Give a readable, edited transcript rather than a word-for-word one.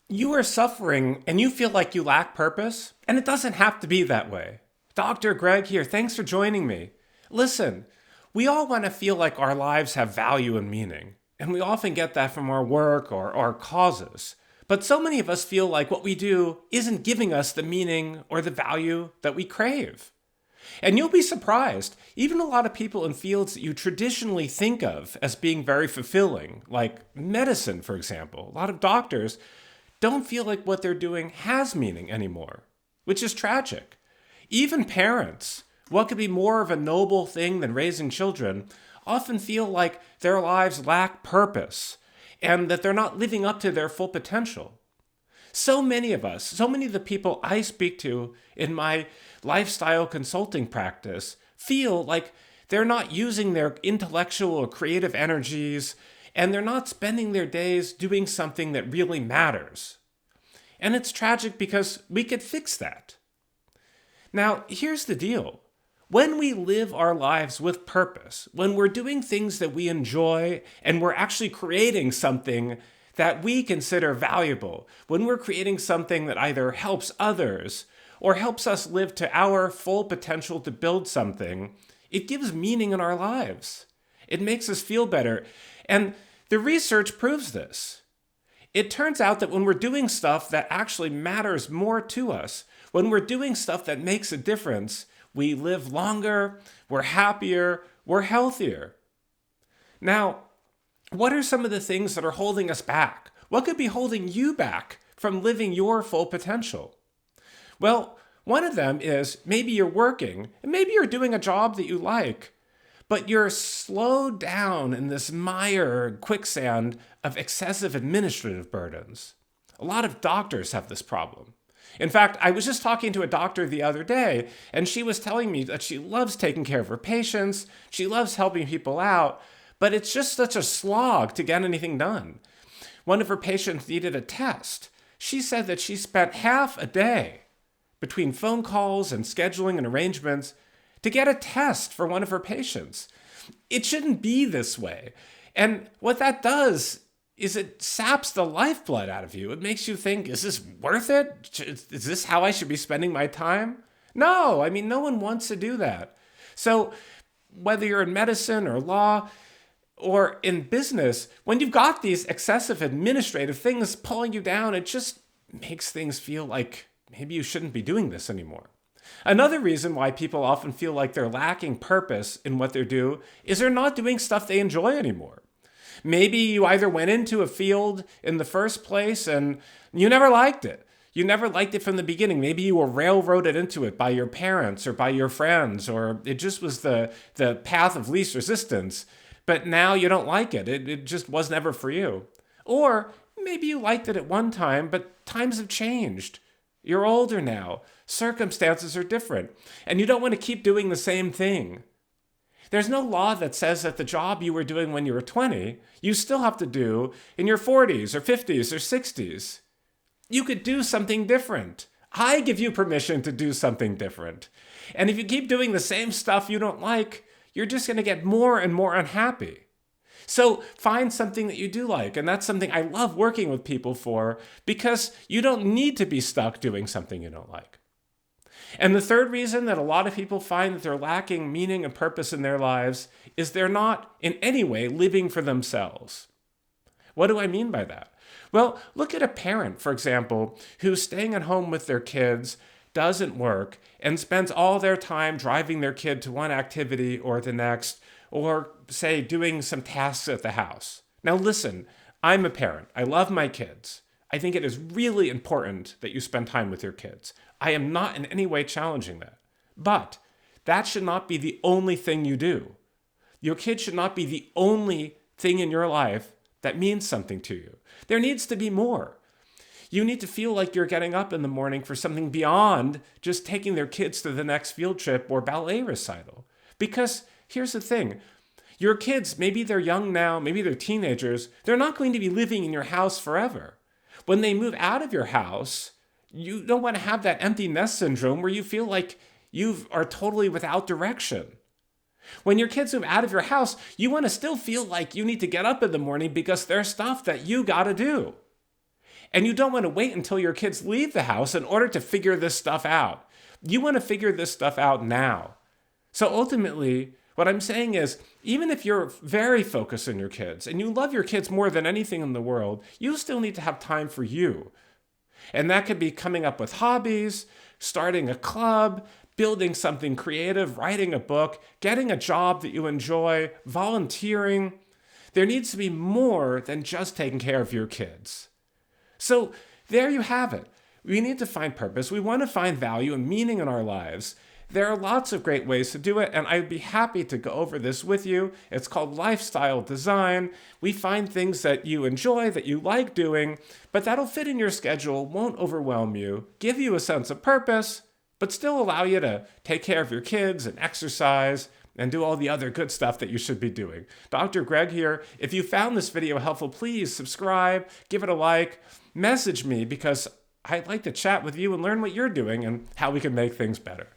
You are suffering and you feel like you lack purpose, and it doesn't have to be that way. Dr. Greg here, thanks for joining me. Listen, we all want to feel like our lives have value and meaning, and we often get that from our work or our causes. But so many of us feel like what we do isn't giving us the meaning or the value that we crave. And you'll be surprised, even a lot of people in fields that you traditionally think of as being very fulfilling, like medicine, for example, a lot of doctors don't feel like what they're doing has meaning anymore, which is tragic. Even parents, what could be more of a noble thing than raising children, often feel like their lives lack purpose and that they're not living up to their full potential. So many of us, so many of the people I speak to in my lifestyle consulting practice feel like they're not using their intellectual or creative energies and they're not spending their days doing something that really matters. And it's tragic because we could fix that. Now, here's the deal. When we live our lives with purpose, when we're doing things that we enjoy and we're actually creating something that we consider valuable, when we're creating something that either helps others or helps us live to our full potential to build something, it gives meaning in our lives. It makes us feel better. And the research proves this. It turns out that when we're doing stuff that actually matters more to us, when we're doing stuff that makes a difference, we live longer, we're happier, we're healthier. Now, what are some of the things that are holding us back? What could be holding you back from living your full potential? Well, one of them is maybe you're working, and maybe you're doing a job that you like, but you're slowed down in this mire quicksand of excessive administrative burdens. A lot of doctors have this problem. In fact, I was just talking to a doctor the other day, and she was telling me that she loves taking care of her patients, she loves helping people out, but it's just such a slog to get anything done. One of her patients needed a test. She said that she spent half a day between phone calls and scheduling and arrangements to get a test for one of her patients. It shouldn't be this way. And what that does is it saps the lifeblood out of you. It makes you think, is this worth it? Is this how I should be spending my time? No, I mean, no one wants to do that. So whether you're in medicine or law or in business, when you've got these excessive administrative things pulling you down, it just makes things feel like maybe you shouldn't be doing this anymore. Another reason why people often feel like they're lacking purpose in what they do is they're not doing stuff they enjoy anymore. Maybe you either went into a field in the first place and you never liked it. You never liked it from the beginning. Maybe you were railroaded into it by your parents or by your friends, or it just was the path of least resistance. But now you don't like it. It just was never for you. Or maybe you liked it at one time, but times have changed. You're older now. Circumstances are different. And you don't want to keep doing the same thing. There's no law that says that the job you were doing when you were 20, you still have to do in your 40s or 50s or 60s. You could do something different. I give you permission to do something different. And if you keep doing the same stuff you don't like, you're just going to get more and more unhappy. So find something that you do like. And that's something I love working with people for, because you don't need to be stuck doing something you don't like. And the third reason that a lot of people find that they're lacking meaning and purpose in their lives is they're not in any way living for themselves. What do I mean by that? Well, look at a parent, for example, who's staying at home with their kids, doesn't work, and spends all their time driving their kid to one activity or the next, or say doing some tasks at the house. Now listen, I'm a parent. I love my kids. I think it is really important that you spend time with your kids. I am not in any way challenging that. But that should not be the only thing you do. Your kid should not be the only thing in your life that means something to you. There needs to be more. You need to feel like you're getting up in the morning for something beyond just taking their kids to the next field trip or ballet recital. Because here's the thing. Your kids, maybe they're young now, maybe they're teenagers, they're not going to be living in your house forever. When they move out of your house, you don't want to have that empty nest syndrome where you feel like you are totally without direction. When your kids move out of your house, you want to still feel like you need to get up in the morning because there's stuff that you got to do. And you don't want to wait until your kids leave the house in order to figure this stuff out. You want to figure this stuff out now. So ultimately, what I'm saying is, even if you're very focused on your kids and you love your kids more than anything in the world, you still need to have time for you. And that could be coming up with hobbies, starting a club, building something creative, writing a book, getting a job that you enjoy, volunteering. There needs to be more than just taking care of your kids. So there you have it. We need to find purpose. We want to find value and meaning in our lives. There are lots of great ways to do it, and I'd be happy to go over this with you. It's called lifestyle design. We find things that you enjoy, that you like doing, but that'll fit in your schedule, won't overwhelm you, give you a sense of purpose, but still allow you to take care of your kids and exercise and do all the other good stuff that you should be doing. Dr. Greg here. If you found this video helpful, please subscribe, give it a like, message me because I'd like to chat with you and learn what you're doing and how we can make things better.